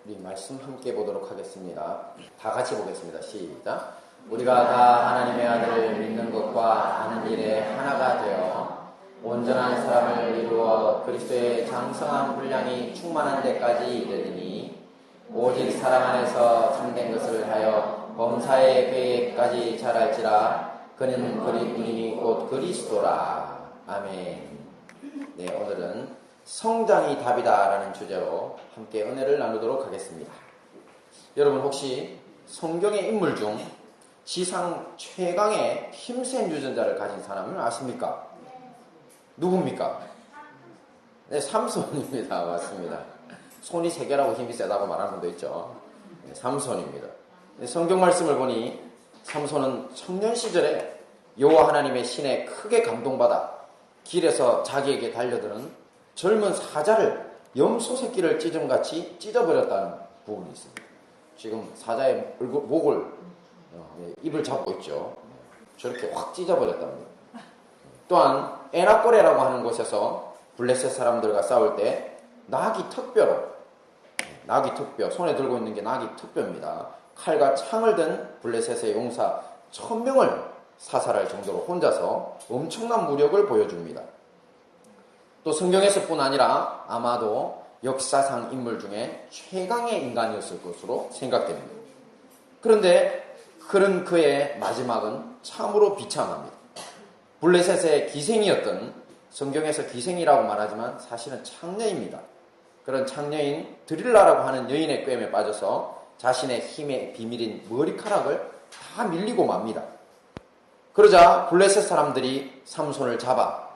우리 말씀 함께 보도록 하겠습니다. 다 같이 보겠습니다. 시작. 우리가 다 하나님의 아들을 믿는 것과 아는 일에 하나가 되어 온전한 사람을 이루어 그리스도의 장성한 분량이 충만한 데까지 이르리니 오직 사랑 안에서 참된 것을 하여 범사의 계획까지 자랄지라. 그는 그리스도니 곧 그리스도라. 아멘. 네, 오늘은 성장이 답이다라는 주제로 함께 은혜를 나누도록 하겠습니다. 여러분 혹시 성경의 인물 중 지상 최강의 힘센 유전자를 가진 사람을 아십니까? 누굽니까? 네, 삼손입니다. 맞습니다. 손이 세 개라고 힘이 세다고 말하는 분도 있죠. 네, 삼손입니다. 네, 성경 말씀을 보니 삼손은 청년 시절에 여호와 하나님의 신에 크게 감동받아 길에서 자기에게 달려드는 젊은 사자를 염소 새끼를 찢음같이 찢어버렸다는 부분이 있습니다. 지금 사자의 목을 입을 잡고 있죠. 저렇게 확 찢어버렸답니다. 또한 에나꼬레라고 하는 곳에서 블레셋 사람들과 싸울 때 나귀 턱뼈로, 나귀 턱뼈, 손에 들고 있는 게 나귀 턱뼈입니다. 칼과 창을 든 블레셋의 용사 1000명을 사살할 정도로 혼자서 엄청난 무력을 보여줍니다. 또 성경에서뿐 아니라 아마도 역사상 인물 중에 최강의 인간이었을 것으로 생각됩니다. 그런데 그런 그의 마지막은 참으로 비참합니다. 블레셋의 기생이었던, 성경에서 기생이라고 말하지만 사실은 창녀입니다. 그런 창녀인 드릴라라고 하는 여인의 꿰에 빠져서 자신의 힘의 비밀인 머리카락을 다 밀리고 맙니다. 그러자 블레셋 사람들이 삼손을 잡아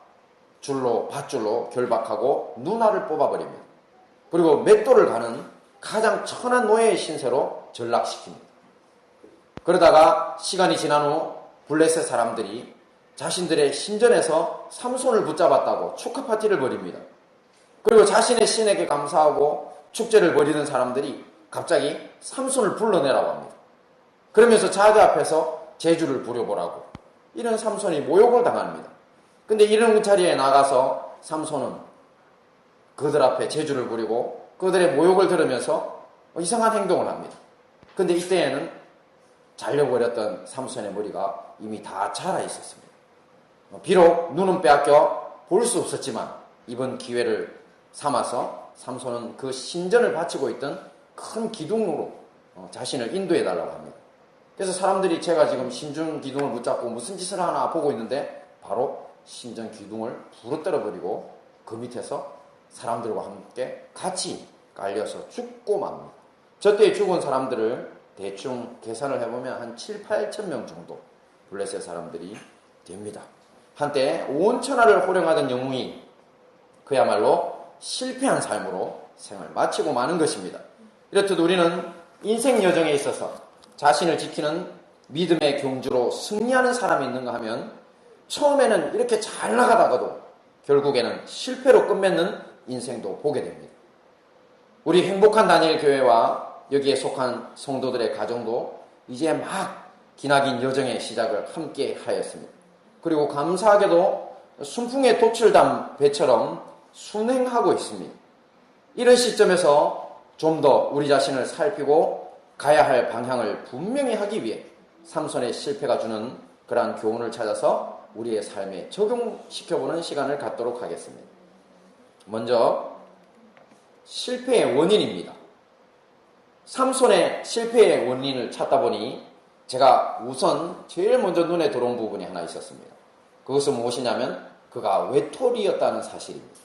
밧줄로 결박하고 눈알을 뽑아버립니다. 그리고 맷돌을 가는 가장 천한 노예의 신세로 전락시킵니다. 그러다가 시간이 지난 후 블레셋 사람들이 자신들의 신전에서 삼손을 붙잡았다고 축하 파티를 벌입니다. 그리고 자신의 신에게 감사하고 축제를 벌이는 사람들이 갑자기 삼손을 불러내라고 합니다. 그러면서 자기 앞에서 제주를 부려보라고. 이런 삼손이 모욕을 당합니다. 근데 이런 자리에 나가서 삼손은 그들 앞에 제주를 부리고 그들의 모욕을 들으면서 이상한 행동을 합니다. 근데 이때에는 잘려버렸던 삼손의 머리가 이미 다 자라 있었습니다. 비록 눈은 빼앗겨 볼 수 없었지만 이번 기회를 삼아서 삼손은 그 신전을 바치고 있던 큰 기둥으로 자신을 인도해달라고 합니다. 그래서 사람들이 제가 지금 신전 기둥을 붙잡고 무슨 짓을 하나 보고 있는데 바로 신전 기둥을 부러뜨려버리고 그 밑에서 사람들과 함께 같이 깔려서 죽고 맙니다. 저때 죽은 사람들을 대충 계산을 해보면 한 7, 8천 명 정도 블레셋 사람들이 됩니다. 한때 온 천하를 호령하던 영웅이 그야말로 실패한 삶으로 생을 마치고 마는 것입니다. 이렇듯 우리는 인생 여정에 있어서 자신을 지키는 믿음의 경주로 승리하는 사람이 있는가 하면 처음에는 이렇게 잘 나가다가도 결국에는 실패로 끝맺는 인생도 보게 됩니다. 우리 행복한 다니엘 교회와 여기에 속한 성도들의 가정도 이제 막 기나긴 여정의 시작을 함께 하였습니다. 그리고 감사하게도 순풍에 돛을 단 배처럼 순행하고 있습니다. 이런 시점에서 좀 더 우리 자신을 살피고 가야 할 방향을 분명히 하기 위해 삼손의 실패가 주는 그러한 교훈을 찾아서 우리의 삶에 적용시켜보는 시간을 갖도록 하겠습니다. 먼저 실패의 원인입니다. 삼손의 실패의 원인을 찾다 보니 제가 우선 제일 먼저 눈에 들어온 부분이 하나 있었습니다. 그것은 무엇이냐면 그가 외톨이였다는 사실입니다.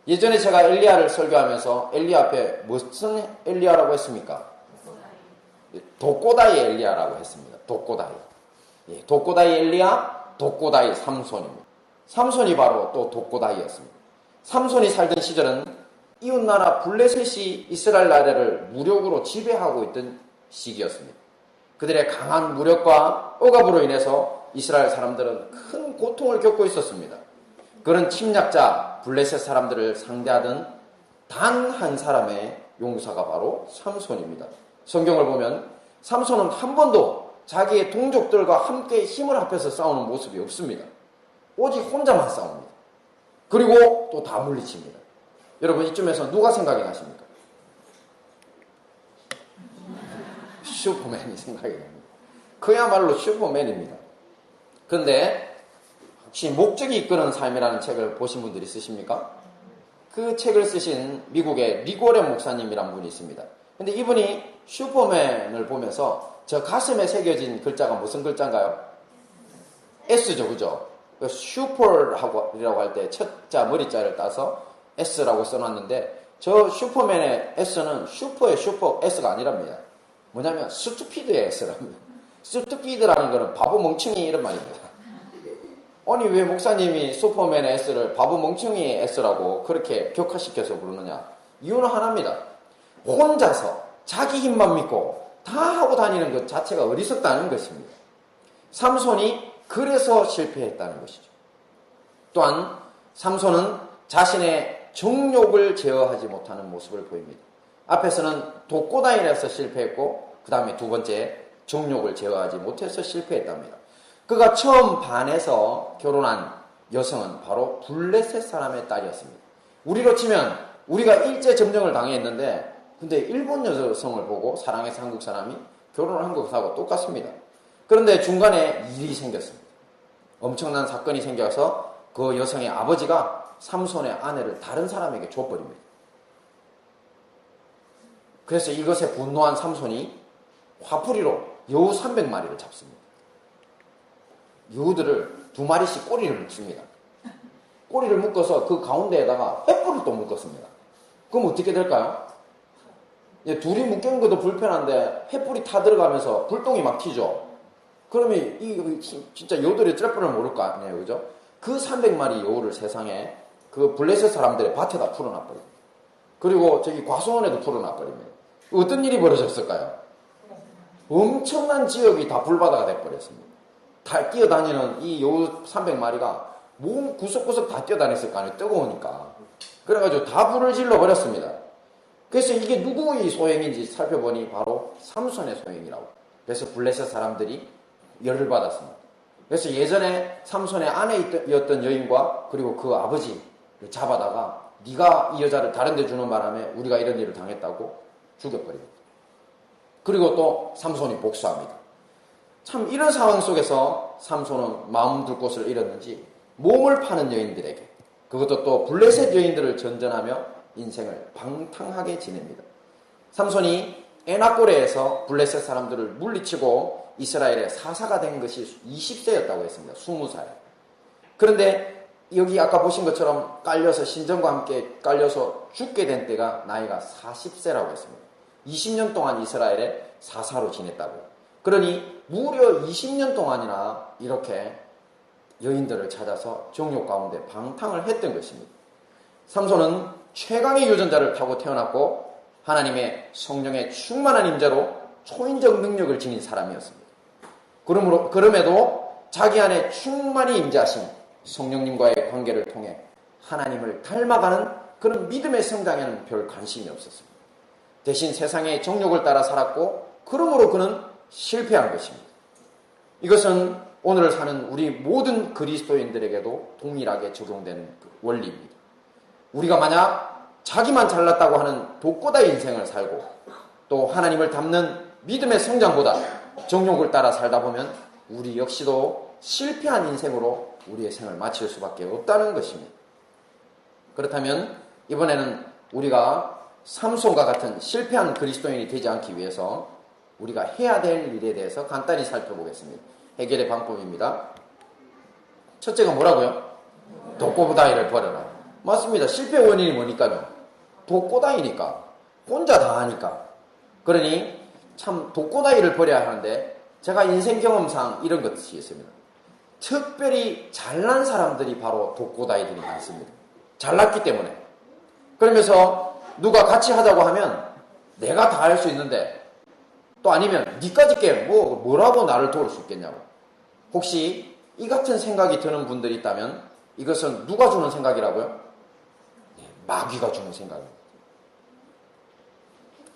예전에 제가 엘리야를 설교하면서 엘리야 앞에 무슨 엘리야라고 했습니까? 독고다이 엘리야라고 했습니다. 독고다이. 예, 독고다이 엘리야, 독고다이 삼손입니다. 삼손이 바로 또 독고다이였습니다. 삼손이 살던 시절은 이웃나라 블레셋이 이스라엘 나라를 무력으로 지배하고 있던 시기였습니다. 그들의 강한 무력과 억압으로 인해서 이스라엘 사람들은 큰 고통을 겪고 있었습니다. 그런 침략자 블레셋 사람들을 상대하던 단 한 사람의 용사가 바로 삼손입니다. 성경을 보면 삼손은 한 번도 자기의 동족들과 함께 힘을 합해서 싸우는 모습이 없습니다. 오직 혼자만 싸웁니다. 그리고 또 다 물리칩니다. 여러분 이쯤에서 누가 생각이 나십니까? 슈퍼맨이 생각이 납니다. 그야말로 슈퍼맨입니다. 그런데 혹시 목적이 이끄는 삶이라는 책을 보신 분들 있으십니까? 그 책을 쓰신 미국의 리고렌 목사님이란 분이 있습니다. 근데 이분이 슈퍼맨을 보면서 저 가슴에 새겨진 글자가 무슨 글자인가요? S죠, 그죠? 슈퍼라고 할 때 첫자 머리자를 따서 S라고 써놨는데 저 슈퍼맨의 S는 슈퍼의 슈퍼 S가 아니랍니다. 뭐냐면 스투피드의 S랍니다. 스투피드라는 거는 바보 멍청이 이런 말입니다. 아니 왜 목사님이 슈퍼맨의 S를 바보 멍청이 S라고 그렇게 격화시켜서 부르느냐? 이유는 하나입니다. 혼자서 자기 힘만 믿고 다 하고 다니는 것 자체가 어리석다는 것입니다. 삼손이 그래서 실패했다는 것이죠. 또한 삼손은 자신의 정욕을 제어하지 못하는 모습을 보입니다. 앞에서는 독고다이에서 실패했고 그 다음에 두 번째 정욕을 제어하지 못해서 실패했답니다. 그가 처음 반해서 결혼한 여성은 바로 블레셋 사람의 딸이었습니다. 우리로 치면 우리가 일제 점령을 당했는데 근데 일본 여성을 보고 사랑해서 한국 사람이 결혼을 한 것하고 똑같습니다. 그런데 중간에 일이 생겼습니다. 엄청난 사건이 생겨서 그 여성의 아버지가 삼손의 아내를 다른 사람에게 줘버립니다. 그래서 이것에 분노한 삼손이 화풀이로 여우 300마리를 잡습니다. 여우들을 2마리씩 꼬리를 묶습니다. 꼬리를 묶어서 그 가운데에다가 횃불을 또 묶었습니다. 그럼 어떻게 될까요? 둘이 묶인 것도 불편한데 횃불이 타 들어가면서 불똥이 막 튀죠. 그러면 이 진짜 여우들이 쩔 뻔을 모를 거 아니에요, 그죠? 그 300마리 여우를 세상에 그 블레셋 사람들의 밭에다 풀어놔버립니다. 그리고 저기 과수원에도 풀어놔버립니다. 어떤 일이 벌어졌을까요? 엄청난 지역이 다 불바다가 돼버렸습니다. 다 뛰어다니는 이 여우 300마리가 몸 구석구석 다 뛰어다녔을 거 아니에요, 뜨거우니까. 그래가지고 다 불을 질러버렸습니다. 그래서 이게 누구의 소행인지 살펴보니 바로 삼손의 소행이라고. 그래서 블레셋 사람들이 열을 받았습니다. 그래서 예전에 삼손의 아내였던 여인과 그리고 그 아버지 잡아다가 네가 이 여자를 다른 데 주는 바람에 우리가 이런 일을 당했다고 죽여버립니다. 그리고 또 삼손이 복수합니다. 참 이런 상황 속에서 삼손은 마음 둘 곳을 잃었는지 몸을 파는 여인들에게 그것도 또 블레셋 여인들을 전전하며 인생을 방탕하게 지냅니다. 삼손이 에나꼬레에서 블레셋 사람들을 물리치고 이스라엘의 사사가 된 것이 20세였다고 했습니다. 20살. 그런데 여기 아까 보신 것처럼 깔려서 신전과 함께 깔려서 죽게 된 때가 나이가 40세라고 했습니다. 20년 동안 이스라엘의 사사로 지냈다고요. 그러니 무려 20년 동안이나 이렇게 여인들을 찾아서 정욕 가운데 방탕을 했던 것입니다. 삼손은 최강의 유전자를 타고 태어났고 하나님의 성령의 충만한 임재로 초인적 능력을 지닌 사람이었습니다. 그럼에도 자기 안에 충만히 임재하신 성령님과의 관계를 통해 하나님을 닮아가는 그런 믿음의 성장에는 별 관심이 없었습니다. 대신 세상의 정욕을 따라 살았고 그러므로 그는 실패한 것입니다. 이것은 오늘 사는 우리 모든 그리스도인들에게도 동일하게 적용되는 원리입니다. 우리가 만약 자기만 잘났다고 하는 독고다의 인생을 살고 또 하나님을 닮는 믿음의 성장보다 정욕을 따라 살다 보면 우리 역시도 실패한 인생으로 우리의 생을 마칠 수밖에 없다는 것입니다. 그렇다면 이번에는 우리가 삼손과 같은 실패한 그리스도인이 되지 않기 위해서 우리가 해야 될 일에 대해서 간단히 살펴보겠습니다. 해결의 방법입니다. 첫째가 뭐라고요? 독고다이를 버려라. 맞습니다. 실패 원인이 뭐니까요? 독고다이니까. 혼자 다 하니까. 그러니 참 독고다이를 버려야 하는데 제가 인생 경험상 이런 것이 있습니다. 특별히 잘난 사람들이 바로 독고다이들이 많습니다. 잘났기 때문에. 그러면서 누가 같이 하자고 하면 내가 다 할 수 있는데 또 아니면 니까지 깨 뭐라고 나를 도울 수 있겠냐고. 혹시 이 같은 생각이 드는 분들이 있다면 이것은 누가 주는 생각이라고요? 마귀가 주는 생각입니다.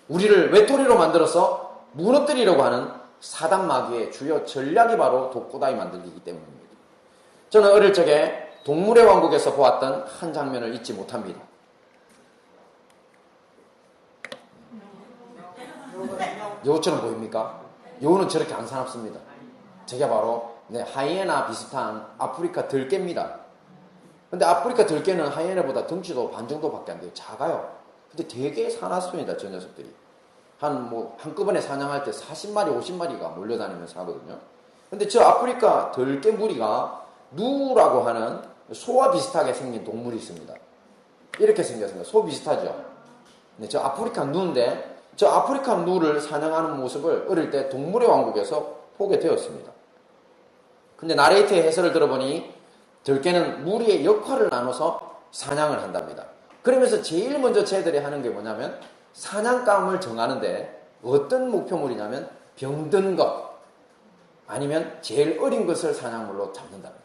우리를 외톨이로 만들어서 무너뜨리려고 하는 사단 마귀의 주요 전략이 바로 독고다이 만들기이기 때문입니다. 저는 어릴 적에 동물의 왕국에서 보았던 한 장면을 잊지 못합니다. 여우처럼 보입니까? 여우는 저렇게 안 사납습니다. 저게 바로 하이에나 비슷한 아프리카 들개입니다. 근데 아프리카 들개는 하이에나보다 덩치도 반 정도밖에 안 돼요. 작아요. 근데 되게 사납습니다. 저 녀석들이. 한꺼번에 사냥할 때 40마리, 50마리가 몰려다니면서 하거든요. 근데 저 아프리카 들개 무리가 누라고 하는 소와 비슷하게 생긴 동물이 있습니다. 이렇게 생겼습니다. 소 비슷하죠? 네, 저 아프리카 누인데, 저 아프리카 누를 사냥하는 모습을 어릴 때 동물의 왕국에서 보게 되었습니다. 근데 나레이트의 해설을 들어보니 들개는 무리의 역할을 나눠서 사냥을 한답니다. 그러면서 제일 먼저 쟤들이 하는 게 뭐냐면 사냥감을 정하는데 어떤 목표물이냐면 병든 것 아니면 제일 어린 것을 사냥물로 잡는답니다.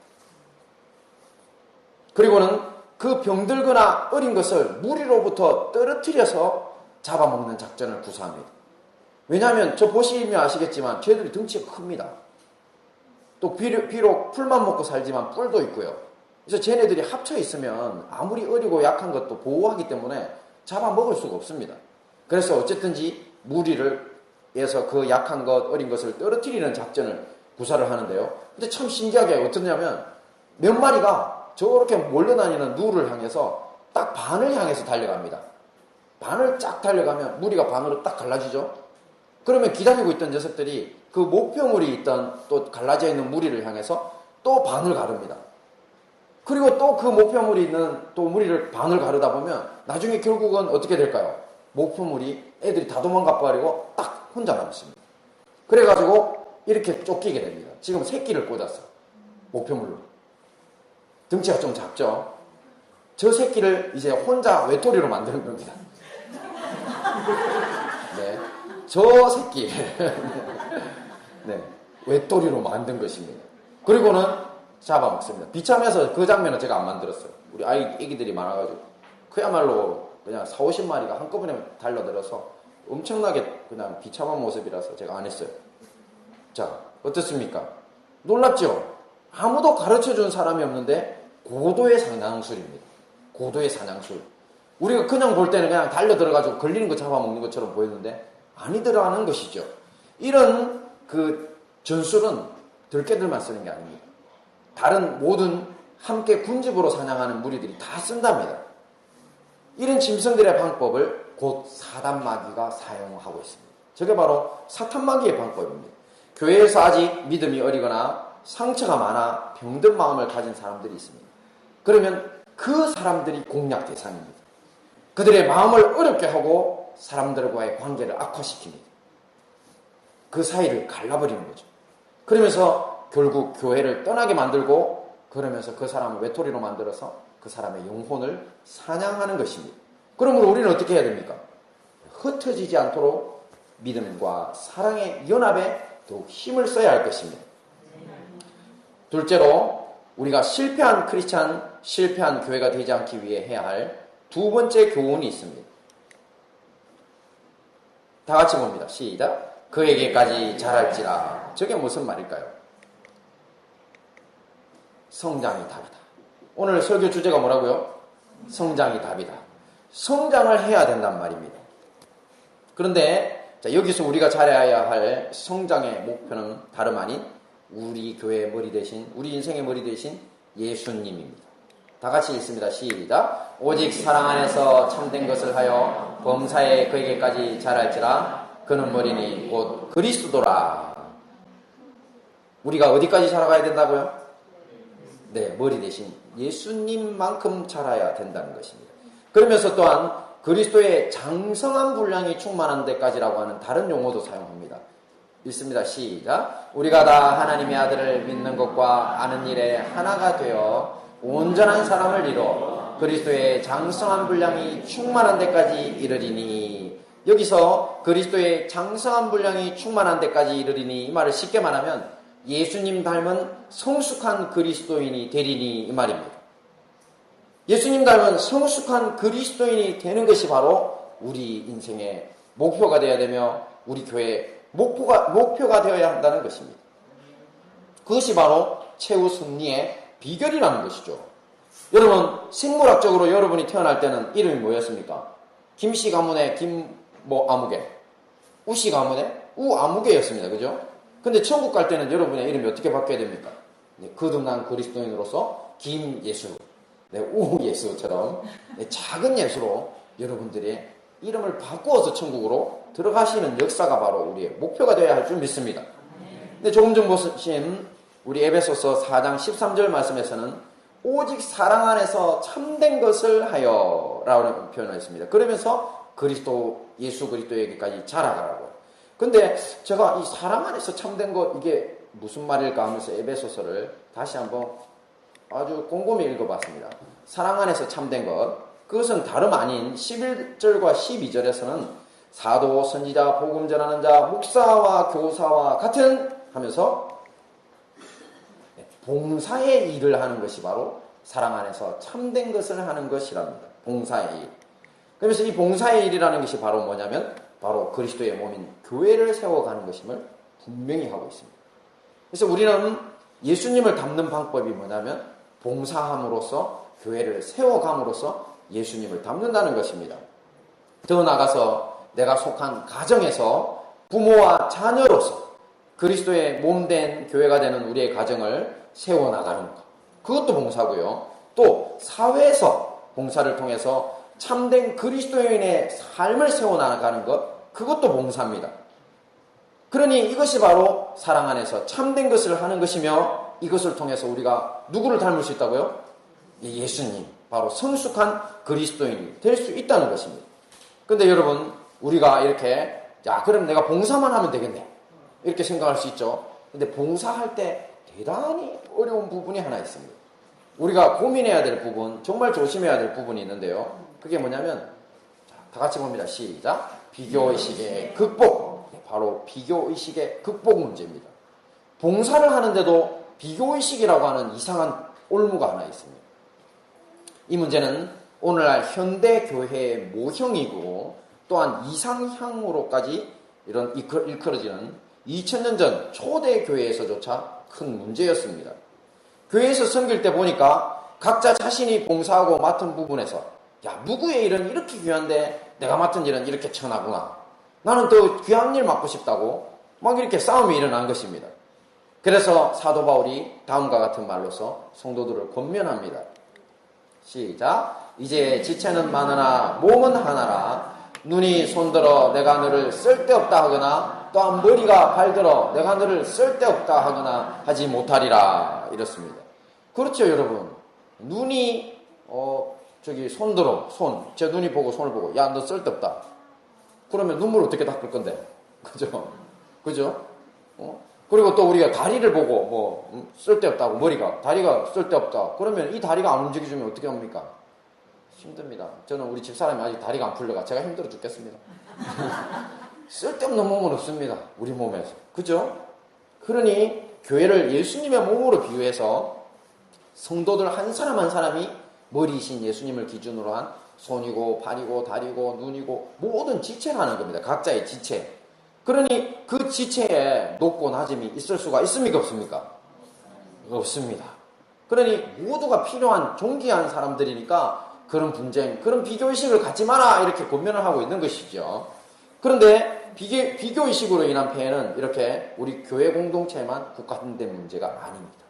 그리고는 그 병들거나 어린 것을 무리로부터 떨어뜨려서 잡아먹는 작전을 구사합니다. 왜냐하면 저 보시면 아시겠지만 쟤들이 덩치가 큽니다. 또 비록 풀만 먹고 살지만 뿔도 있고요. 그래서 쟤네들이 합쳐 있으면 아무리 어리고 약한 것도 보호하기 때문에 잡아먹을 수가 없습니다. 그래서 어쨌든지 무리를에서 그 약한 것, 어린 것을 떨어뜨리는 작전을 구사를 하는데요. 근데 참 신기하게 어떠냐면 몇 마리가 저렇게 몰려다니는 누를 향해서 딱 반을 향해서 달려갑니다. 반을 쫙 달려가면 무리가 반으로 딱 갈라지죠. 그러면 기다리고 있던 녀석들이 그 목표물이 있던 또 갈라져 있는 무리를 향해서 또 반을 가릅니다. 그리고 또 그 목표물이 있는 또 무리를 반을 가르다 보면 나중에 결국은 어떻게 될까요? 목표물이 애들이 다 도망가 버리고 딱 혼자 남습니다. 그래가지고 이렇게 쫓기게 됩니다. 지금 새끼를 꽂았어. 목표물로. 등치가 좀 작죠? 저 새끼를 이제 혼자 외톨이로 만드는 겁니다. 네. 저 새끼. 네. 외톨이로 만든 것입니다. 그리고는 잡아먹습니다. 비참해서 그 장면은 제가 안 만들었어요. 우리 애기들이 많아가지고. 그야말로 그냥 4, 50마리가 한꺼번에 달려들어서 엄청나게 그냥 비참한 모습이라서 제가 안 했어요. 자, 어떻습니까? 놀랍죠? 아무도 가르쳐준 사람이 없는데 고도의 사냥술입니다. 고도의 사냥술. 우리가 그냥 볼 때는 그냥 달려들어가지고 걸리는 거 잡아먹는 것처럼 보였는데 아니더라는 것이죠. 이런 그 전술은 들개들만 쓰는 게 아닙니다. 다른 모든 함께 군집으로 사냥하는 무리들이 다 쓴답니다. 이런 짐승들의 방법을 곧 사단마귀가 사용하고 있습니다. 저게 바로 사탄마귀의 방법입니다. 교회에서 아직 믿음이 어리거나 상처가 많아 병든 마음을 가진 사람들이 있습니다. 그러면 그 사람들이 공략 대상입니다. 그들의 마음을 어렵게 하고 사람들과의 관계를 악화시킵니다. 그 사이를 갈라버리는 거죠. 그러면서 결국 교회를 떠나게 만들고 그러면서 그 사람을 외톨이로 만들어서 그 사람의 영혼을 사냥하는 것입니다. 그러므로 우리는 어떻게 해야 됩니까? 흩어지지 않도록 믿음과 사랑의 연합에 더욱 힘을 써야 할 것입니다. 둘째로 우리가 실패한 크리스찬, 실패한 교회가 되지 않기 위해 해야 할 두 번째 교훈이 있습니다. 다 같이 봅니다. 시작. 그에게까지 자랄지라. 저게 무슨 말일까요? 성장이 답이다. 오늘 설교 주제가 뭐라고요? 성장이 답이다. 성장을 해야 된단 말입니다. 그런데 여기서 우리가 잘해야 할 성장의 목표는 다름 아닌 우리 교회의 머리 대신, 우리 인생의 머리 대신 예수님입니다. 다 같이 읽습니다. 시작. 오직 사랑 안에서 참된 것을 하여 범사에 그에게까지 자랄지라. 그는 머리니 곧 그리스도라. 우리가 어디까지 자라가야 된다고요? 네, 머리 대신 예수님만큼 자라야 된다는 것입니다. 그러면서 또한 그리스도의 장성한 분량이 충만한 데까지라고 하는 다른 용어도 사용합니다. 읽습니다. 시작. 우리가 다 하나님의 아들을 믿는 것과 아는 일에 하나가 되어 온전한 사람을 이뤄 그리스도의 장성한 분량이 충만한 데까지 이르리니. 여기서 그리스도의 장성한 분량이 충만한 데까지 이르리니 이 말을 쉽게 말하면 예수님 닮은 성숙한 그리스도인이 되리니 이 말입니다. 예수님 닮은 성숙한 그리스도인이 되는 것이 바로 우리 인생의 목표가 되어야 되며 우리 교회의 목표가 되어야 한다는 것입니다. 그것이 바로 최후 승리의 비결이라는 것이죠. 여러분, 생물학적으로 여러분이 태어날 때는 이름이 뭐였습니까? 김씨 가문의 아무개, 우씨 가문의 우아무개였습니다. 그죠? 근데 천국 갈 때는 여러분의 이름이 어떻게 바뀌어야 됩니까? 네, 거듭난 그리스도인으로서 김예수, 네, 우예수처럼 네, 작은 예수로 여러분들의 이름을 바꾸어서 천국으로 들어가시는 역사가 바로 우리의 목표가 되어야 할 줄 믿습니다. 근데 조금 전 보신 우리 에베소서 4장 13절 말씀에서는 오직 사랑 안에서 참된 것을 하여 라고 표현을 했습니다. 그러면서 예수 그리스도에게까지 자라가라고. 근데 제가 이 사랑 안에서 참된 것 이게 무슨 말일까 하면서 에베소서를 다시 한번 아주 곰곰이 읽어봤습니다. 사랑 안에서 참된 것, 그것은 다름 아닌 11절과 12절에서는 사도, 선지자, 복음 전하는 자, 목사와 교사와 같은 하면서 봉사의 일을 하는 것이 바로 사랑 안에서 참된 것을 하는 것이랍니다. 봉사의 일. 그래서 이 봉사의 일이라는 것이 바로 뭐냐면 바로 그리스도의 몸인 교회를 세워가는 것임을 분명히 하고 있습니다. 그래서 우리는 예수님을 닮는 방법이 뭐냐면 봉사함으로써 교회를 세워감으로써 예수님을 닮는다는 것입니다. 더 나아가서 내가 속한 가정에서 부모와 자녀로서 그리스도의 몸된 교회가 되는 우리의 가정을 세워나가는 것. 그것도 봉사고요. 또 사회에서 봉사를 통해서 참된 그리스도인의 삶을 세워나가는 것. 그것도 봉사입니다. 그러니 이것이 바로 사랑 안에서 참된 것을 하는 것이며 이것을 통해서 우리가 누구를 닮을 수 있다고요? 예수님. 바로 성숙한 그리스도인이 될 수 있다는 것입니다. 근데 여러분 우리가 이렇게 그럼 내가 봉사만 하면 되겠네. 이렇게 생각할 수 있죠. 근데 봉사할 때 대단히 어려운 부분이 하나 있습니다. 우리가 고민해야 될 부분, 정말 조심해야 될 부분이 있는데요. 그게 뭐냐면 다 같이 봅니다. 시작. 비교의식의 극복. 바로 비교의식의 극복 문제입니다. 봉사를 하는데도 비교의식이라고 하는 이상한 올무가 하나 있습니다. 이 문제는 오늘날 현대교회의 모형이고 또한 이상향으로까지 일컬어지는 2000년 전 초대교회에서조차 큰 문제였습니다. 교회에서 섬길 때 보니까 각자 자신이 봉사하고 맡은 부분에서 누구의 일은 이렇게 귀한데 내가 맡은 일은 이렇게 천하구나. 나는 더 귀한 일 맡고 싶다고 막 이렇게 싸움이 일어난 것입니다. 그래서 사도 바울이 다음과 같은 말로서 성도들을 권면합니다. 시작. 이제 지체는 많으나 몸은 하나라. 눈이 손들어 내가 너를 쓸데없다 하거나 또한 머리가 발들어 내가 너를 쓸데없다 하거나 하지 못하리라. 이렇습니다. 그렇죠 여러분. 눈이 손들어 제 눈이 보고 손을 보고 너 쓸데없다. 그러면 눈물을 어떻게 닦을 건데? 그죠? 그리고 또 우리가 다리를 보고 쓸데없다고 다리가 쓸데없다. 그러면 이 다리가 안 움직여주면 어떻게 합니까? 힘듭니다. 저는 우리 집사람이 아직 다리가 안 풀려가 제가 힘들어 죽겠습니다. 쓸데없는 몸은 없습니다. 우리 몸에서. 그죠? 그러니 교회를 예수님의 몸으로 비유해서 성도들 한 사람 한 사람이 머리이신 예수님을 기준으로 한 손이고 발이고 다리고 눈이고 모든 지체를 하는 겁니다. 각자의 지체. 그러니 그 지체에 높고 낮음이 있을 수가 있습니까? 없습니까? 없습니다. 그러니 모두가 필요한 존귀한 사람들이니까 그런 분쟁, 그런 비교의식을 갖지 마라 이렇게 권면을 하고 있는 것이죠. 그런데 비교의식으로 인한 폐해는 이렇게 우리 교회 공동체에만 국한된 문제가 아닙니다.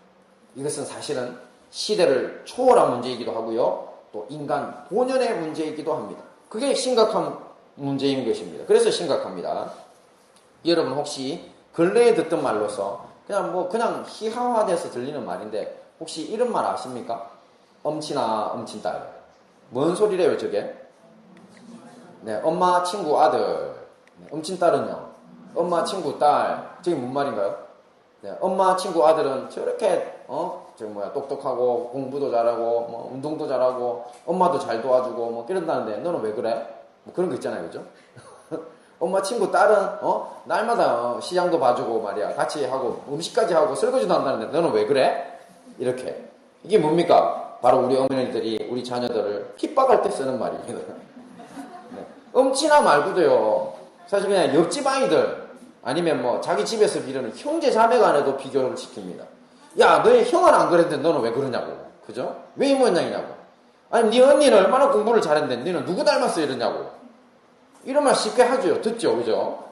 이것은 사실은 시대를 초월한 문제이기도 하고요. 또 인간 본연의 문제이기도 합니다. 그게 심각한 문제인 것입니다. 그래서 심각합니다. 여러분 혹시 근래에 듣던 말로서 그냥 희화화돼서 들리는 말인데 혹시 이런 말 아십니까? 엄친아 엄친딸. 뭔 소리래요 저게? 네, 엄마 친구 아들. 네, 엄친딸은요? 엄마 친구 딸. 저게 뭔 말인가요? 네, 엄마 친구 아들은 저렇게 똑똑하고 공부도 잘하고 운동도 잘하고 엄마도 잘 도와주고 이런다는데 너는 왜 그래? 그런 거 있잖아요, 그죠? 엄마 친구 딸은 날마다 시장도 봐주고 말이야 같이 하고 음식까지 하고 설거지도 한다는데 너는 왜 그래? 이렇게 이게 뭡니까? 바로 우리 어머니들이 우리 자녀들을 핍박할 때 쓰는 말입니다. 네. 엄친아 말고도요 사실 그냥 옆집 아이들 아니면 자기 집에서 기르는 형제 자매 간에도 비교를 시킵니다. 야 너희 형은 안 그랬는데 너는 왜 그러냐고. 그죠? 왜 이 모양이냐고. 아니 네 언니는 얼마나 공부를 잘했는데 너는 누구 닮았어 이러냐고. 이런 말 쉽게 하죠. 듣죠. 그죠?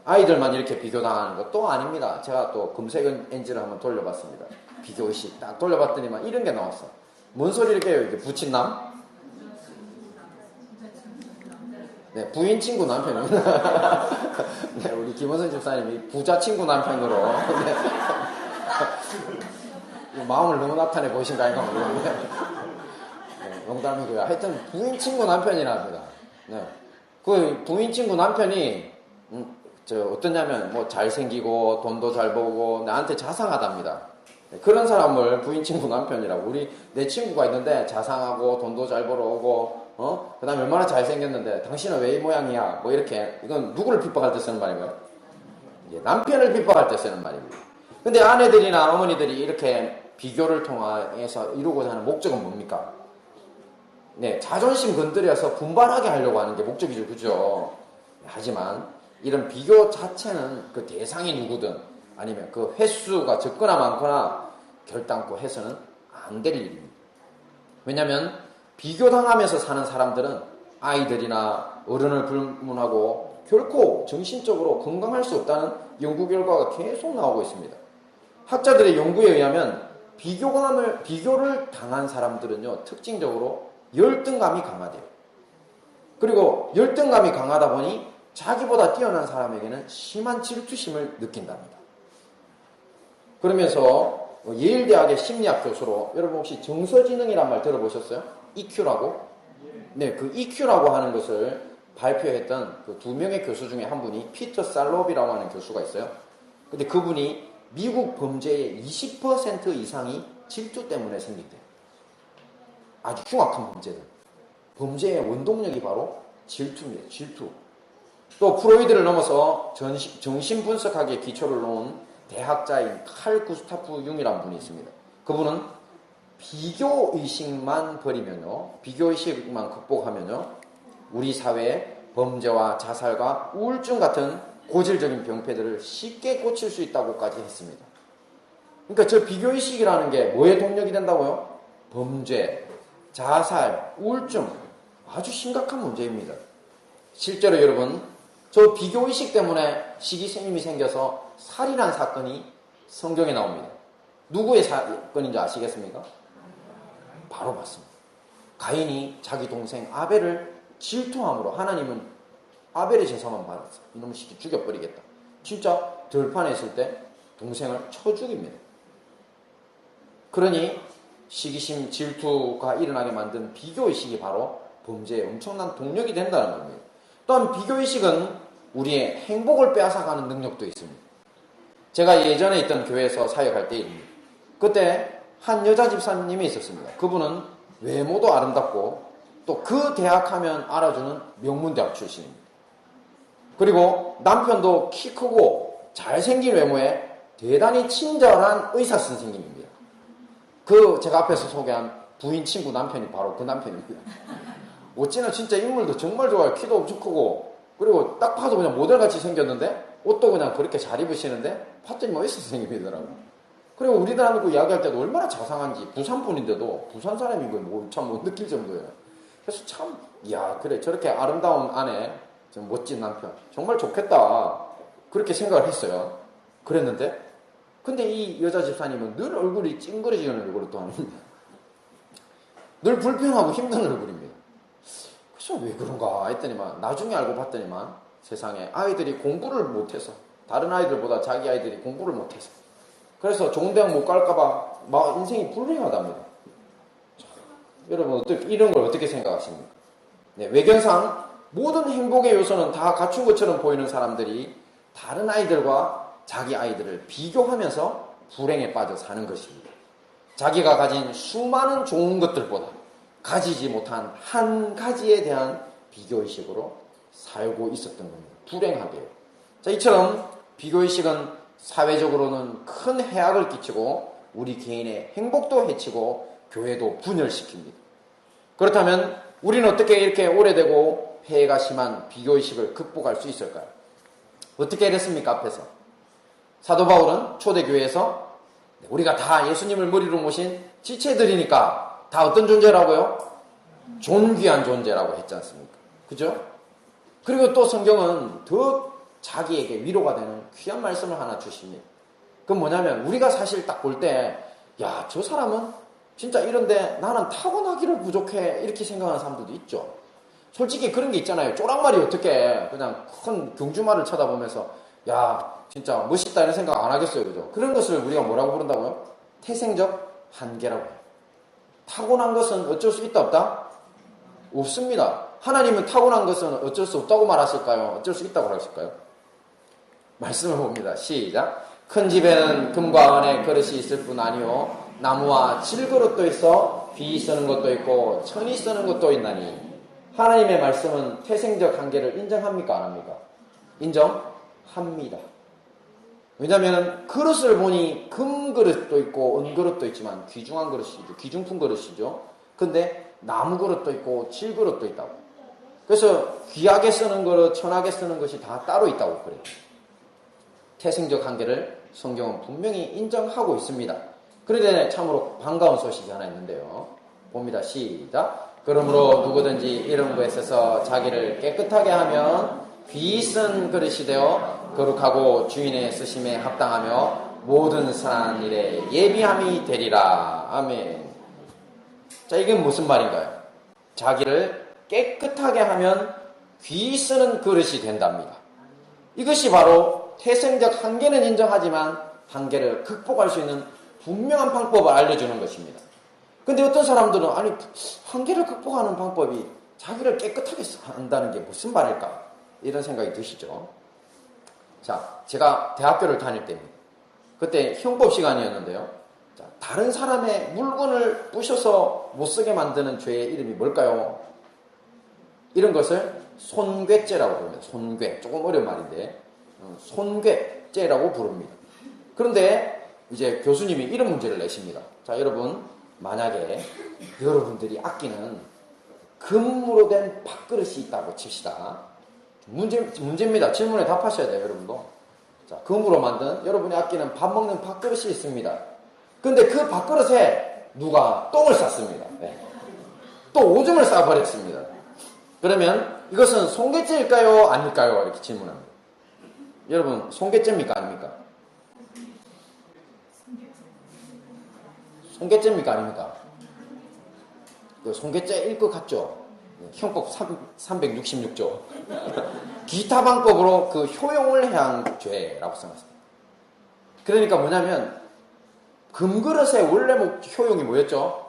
아이들만 이렇게 비교당하는 것도 아닙니다. 제가 또 검색 엔진을 한번 돌려봤습니다. 비교의식 딱 돌려봤더니만 이런 게 나왔어. 뭔 소리 이렇게 해요? 이게 부친남? 네, 부인 친구 남편입니다. 네, 우리 김원선 집사님이 부자 친구 남편으로 네. 마음을 너무 나타내 보신가 아닌가 모르겠는데 네, 농담이고요. 하여튼 부인 친구 남편이랍니다. 네, 그 부인 친구 남편이 어떠냐면 뭐 잘생기고 돈도 잘 벌고 나한테 자상하답니다. 네, 그런 사람을 부인 친구 남편이라고. 내 친구가 있는데 자상하고 돈도 잘 벌어오고 그 다음에 얼마나 잘생겼는데 당신은 왜 이 모양이야? 뭐 이렇게. 이건 누구를 핍박할 때 쓰는 말인가요? 남편을 핍박할 때 쓰는 말입니다. 근데 아내들이나 어머니들이 이렇게 비교를 통해서 이루고자 하는 목적은 뭡니까? 네, 자존심 건드려서 분발하게 하려고 하는 게 목적이죠. 그죠? 하지만 이런 비교 자체는 그 대상이 누구든 아니면 그 횟수가 적거나 많거나 결단코 해서는 안 될 일입니다. 왜냐하면 비교당하면서 사는 사람들은 아이들이나 어른을 불문하고 결코 정신적으로 건강할 수 없다는 연구 결과가 계속 나오고 있습니다. 학자들의 연구에 의하면 비교를 당한 사람들은요, 특징적으로 열등감이 강하대요. 그리고 열등감이 강하다 보니 자기보다 뛰어난 사람에게는 심한 질투심을 느낀답니다. 그러면서 예일대학의 심리학 교수로, 여러분 혹시 정서지능이란 말 들어보셨어요? EQ라고? 네, 그 EQ라고 하는 것을 발표했던 그 두 명의 교수 중에 한 분이 피터 살롭이라고 하는 교수가 있어요. 근데 그분이 미국 범죄의 20% 이상이 질투 때문에 생긴대요. 아주 흉악한 범죄들. 범죄의 원동력이 바로 질투입니다. 질투. 또 프로이드를 넘어서 정신분석학의 기초를 놓은 대학자인 칼 구스타프 융이라는 분이 있습니다. 그분은 비교의식만 버리면요, 비교의식만 극복하면요, 우리 사회의 범죄와 자살과 우울증 같은 고질적인 병폐들을 쉽게 고칠 수 있다고까지 했습니다. 그러니까 저 비교의식이라는 게 뭐의 동력이 된다고요? 범죄, 자살, 우울증, 아주 심각한 문제입니다. 실제로 여러분, 저 비교의식 때문에 시기생임이 생겨서 살인한 사건이 성경에 나옵니다. 누구의 사건인지 아시겠습니까? 바로 맞습니다. 가인이 자기 동생 아벨을 질투함으로 하나님은 아벨의 제사만 받았어. 이놈의 새끼 죽여버리겠다. 진짜 들판에 있을 때 동생을 쳐 죽입니다. 그러니 시기심, 질투가 일어나게 만든 비교의식이 바로 범죄에 엄청난 동력이 된다는 겁니다. 또한 비교의식은 우리의 행복을 빼앗아가는 능력도 있습니다. 제가 예전에 있던 교회에서 사역할 때 일입니다. 그때 한 여자 집사님이 있었습니다. 그분은 외모도 아름답고 또 그 대학 하면 알아주는 명문대학 출신입니다. 그리고 남편도 키 크고 잘생긴 외모에 대단히 친절한 의사 선생님입니다. 그 제가 앞에서 소개한 부인 친구 남편이 바로 그 남편입니다. 어찌나 진짜 인물도 정말 좋아요. 키도 엄청 크고, 그리고 딱 봐도 그냥 모델같이 생겼는데 옷도 그냥 그렇게 잘 입으시는데 봤더니 뭐 의사 선생님이더라고요. 그리고 우리들하고 이야기할 때도 얼마나 자상한지, 부산 분인데도 부산 사람인 걸 뭐 참 못 느낄 정도예요. 그래서 참, 이야, 그래, 저렇게 아름다운 아내, 좀 멋진 남편, 정말 좋겠다. 그렇게 생각을 했어요. 그랬는데, 근데 이 여자 집사님은 늘 얼굴이 찡그러지는 얼굴을 또 합니다. 늘 불평하고 힘든 얼굴입니다. 그래서 왜 그런가 했더니만, 나중에 알고 봤더니만, 세상에 아이들이 공부를 못해서, 다른 아이들보다 자기 아이들이 공부를 못해서, 그래서 좋은 대학 못 갈까봐 막 인생이 불행하답니다. 자, 여러분 이런 걸 어떻게 생각하십니까? 네, 외견상 모든 행복의 요소는 다 갖춘 것처럼 보이는 사람들이 다른 아이들과 자기 아이들을 비교하면서 불행에 빠져 사는 것입니다. 자기가 가진 수많은 좋은 것들보다 가지지 못한 한 가지에 대한 비교의식으로 살고 있었던 겁니다. 불행하게요. 자, 이처럼 비교의식은 사회적으로는 큰 해악을 끼치고 우리 개인의 행복도 해치고 교회도 분열시킵니다. 그렇다면 우리는 어떻게 이렇게 오래되고 폐해가 심한 비교의식을 극복할 수 있을까요? 어떻게 이랬습니까? 앞에서 사도 바울은 초대교회에서 우리가 다 예수님을 머리로 모신 지체들이니까 다 어떤 존재라고요? 존귀한 존재라고 했지 않습니까? 그죠? 그리고 또 성경은 더 자기에게 위로가 되는 귀한 말씀을 하나 주십니다. 그건 뭐냐면 우리가 사실 딱 볼 때 야, 저 사람은 진짜 이런데 나는 타고나기를 부족해 이렇게 생각하는 사람들도 있죠. 솔직히 그런 게 있잖아요. 쪼랑말이 어떻게 그냥 큰 경주말을 쳐다보면서 야 진짜 멋있다 이런 생각 안 하겠어요. 그죠? 그런 것을 우리가 뭐라고 부른다고요? 태생적 한계라고 해요. 타고난 것은 어쩔 수 있다 없다? 없습니다. 하나님은 타고난 것은 어쩔 수 없다고 말하실까요? 어쩔 수 있다고 하실까요? 말씀을 봅니다. 시작. 큰 집에는 금과 은의 그릇이 있을 뿐 아니요 나무와 질그릇도 있어 비 쓰는 것도 있고 천이 쓰는 것도 있나니 하나님의 말씀은 태생적 한계를 인정합니까? 안 합니까? 인정합니다. 왜냐하면 그릇을 보니 금그릇도 있고 은그릇도 있지만 귀중한 그릇이죠. 귀중품 그릇이죠. 근데 나무 그릇도 있고 질그릇도 있다고. 그래서 귀하게 쓰는 그릇, 천하게 쓰는 것이 다 따로 있다고 그래요. 태생적 한계를 성경은 분명히 인정하고 있습니다. 그런데 참으로 반가운 소식이 하나 있는데요. 봅니다. 시작. 그러므로 누구든지 이런 것에 있어서 자기를 깨끗하게 하면 귀 쓴 그릇이 되어 거룩하고 주인의 쓰심에 합당하며 모든 선한 일에 예비함이 되리라. 아멘. 자, 이게 무슨 말인가요? 자기를 깨끗하게 하면 귀 쓰는 그릇이 된답니다. 이것이 바로 태생적 한계는 인정하지만 한계를 극복할 수 있는 분명한 방법을 알려주는 것입니다. 근데 어떤 사람들은 아니 한계를 극복하는 방법이 자기를 깨끗하게 한다는 게 무슨 말일까? 이런 생각이 드시죠? 자, 제가 대학교를 다닐 때입니다. 그때 형법 시간이었는데요. 자, 다른 사람의 물건을 부셔서 못 쓰게 만드는 죄의 이름이 뭘까요? 이런 것을 손괴죄라고 부릅니다. 손괴. 조금 어려운 말인데 손괴죄라고 부릅니다. 그런데 이제 교수님이 이런 문제를 내십니다. 자, 여러분 만약에 여러분들이 아끼는 금으로 된 밥그릇이 있다고 칩시다. 문제입니다. 질문에 답하셔야 돼요, 여러분도. 자, 금으로 만든 여러분이 아끼는 밥 먹는 밥그릇이 있습니다. 근데 그 밥그릇에 누가 똥을 쌌습니다. 네. 또 오줌을 싸버렸습니다. 그러면 이것은 손괴죄일까요? 아닐까요? 이렇게 질문합니다. 여러분, 손괴죄입니까? 아닙니까? 손괴죄입니까? 아닙니까? 손괴죄일 것 같죠? 형법 366조. 기타 방법으로 그 효용을 해한 죄라고 써놨습니다. 그러니까 뭐냐면, 금그릇의 원래 효용이 뭐였죠?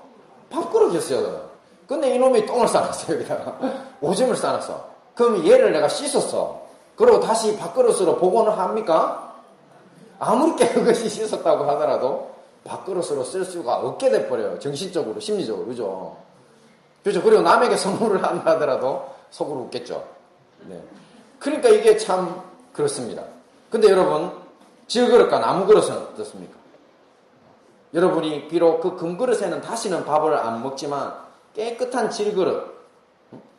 밥그릇이었어요. 근데 이놈이 똥을 싸놨어요, 여기다가. 오줌을 싸놨어. 그럼 얘를 내가 씻었어. 그리고 다시 밥그릇으로 복원을 합니까? 아무리 깨끗이 씻었다고 하더라도 밥그릇으로 쓸 수가 없게 돼버려요. 정신적으로, 심리적으로. 그죠? 그죠? 그리고 남에게 선물을 한다 하더라도 속으로 웃겠죠. 네. 그러니까 이게 참 그렇습니다. 근데 여러분, 질그릇과 나무그릇은 어떻습니까? 여러분이 비록 그 금그릇에는 다시는 밥을 안 먹지만 깨끗한 질그릇,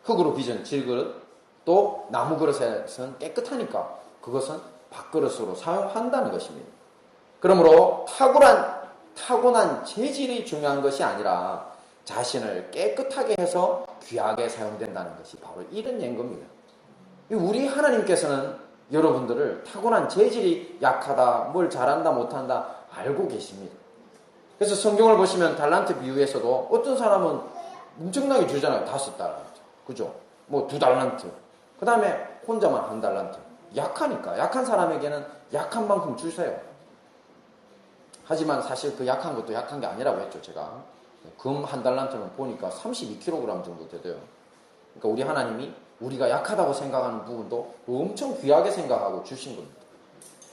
흙으로 빚은 질그릇, 또 나무그릇에서는 깨끗하니까 그것은 밥그릇으로 사용한다는 것입니다. 그러므로 타고난 재질이 중요한 것이 아니라 자신을 깨끗하게 해서 귀하게 사용된다는 것이 바로 이런 예인 겁니다. 우리 하나님께서는 여러분들을 타고난 재질이 약하다, 뭘 잘한다, 못한다 알고 계십니다. 그래서 성경을 보시면 달란트 비유에서도 어떤 사람은 엄청나게 주잖아요. 5달란트. 그죠? 2달란트. 그 다음에 혼자만 1달란트. 약하니까. 약한 사람에게는 약한 만큼 주세요. 하지만 사실 그 약한 것도 약한 게 아니라고 했죠, 제가. 금 1달란트는 보니까 32kg 정도 되대요. 그러니까 우리 하나님이 우리가 약하다고 생각하는 부분도 엄청 귀하게 생각하고 주신 겁니다.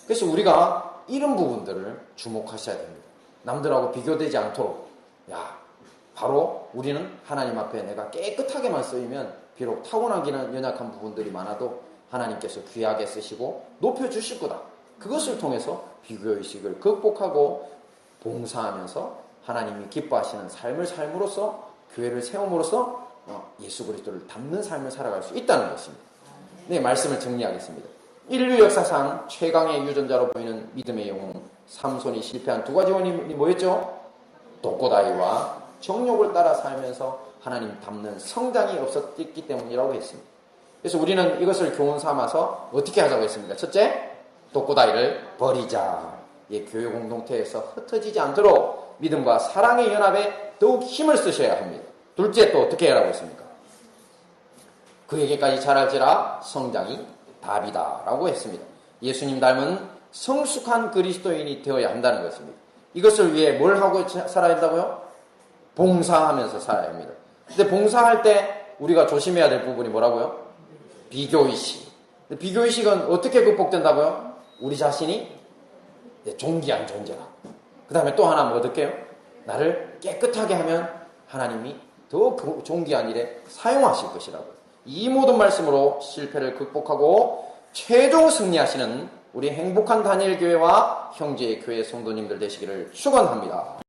그래서 우리가 이런 부분들을 주목하셔야 됩니다. 남들하고 비교되지 않도록. 바로 우리는 하나님 앞에 내가 깨끗하게만 쓰이면 비록 타고나기는 연약한 부분들이 많아도 하나님께서 귀하게 쓰시고 높여주실 거다. 그것을 통해서 비교의식을 극복하고 봉사하면서 하나님이 기뻐하시는 삶을 삶으로써 교회를 세움으로써 예수 그리스도를 닮는 삶을 살아갈 수 있다는 것입니다. 네, 말씀을 정리하겠습니다. 인류 역사상 최강의 유전자로 보이는 믿음의 영웅 삼손이 실패한 2가지 원인이 뭐였죠? 독고다이와 정욕을 따라 살면서 하나님 닮는 성장이 없었기 때문이라고 했습니다. 그래서 우리는 이것을 교훈 삼아서 어떻게 하자고 했습니까? 첫째, 독고다이를 버리자. 이 교회 공동체에서 흩어지지 않도록 믿음과 사랑의 연합에 더욱 힘을 쓰셔야 합니다. 둘째, 또 어떻게 하라고 했습니까? 그에게까지 자랄지라 성장이 답이다라고 했습니다. 예수님 닮은 성숙한 그리스도인이 되어야 한다는 것입니다. 이것을 위해 뭘 하고 살아야 한다고요? 봉사하면서 살아야 합니다. 근데 봉사할 때 우리가 조심해야 될 부분이 뭐라고요? 비교의식. 비교의식은 어떻게 극복된다고요? 우리 자신이 존귀한 존재다. 그 다음에 또 하나 뭐 어떨게요? 나를 깨끗하게 하면 하나님이 더 존귀한 일에 사용하실 것이라고. 이 모든 말씀으로 실패를 극복하고 최종 승리하시는 우리 행복한 다니엘 교회와 형제의 교회 성도님들 되시기를 축원합니다.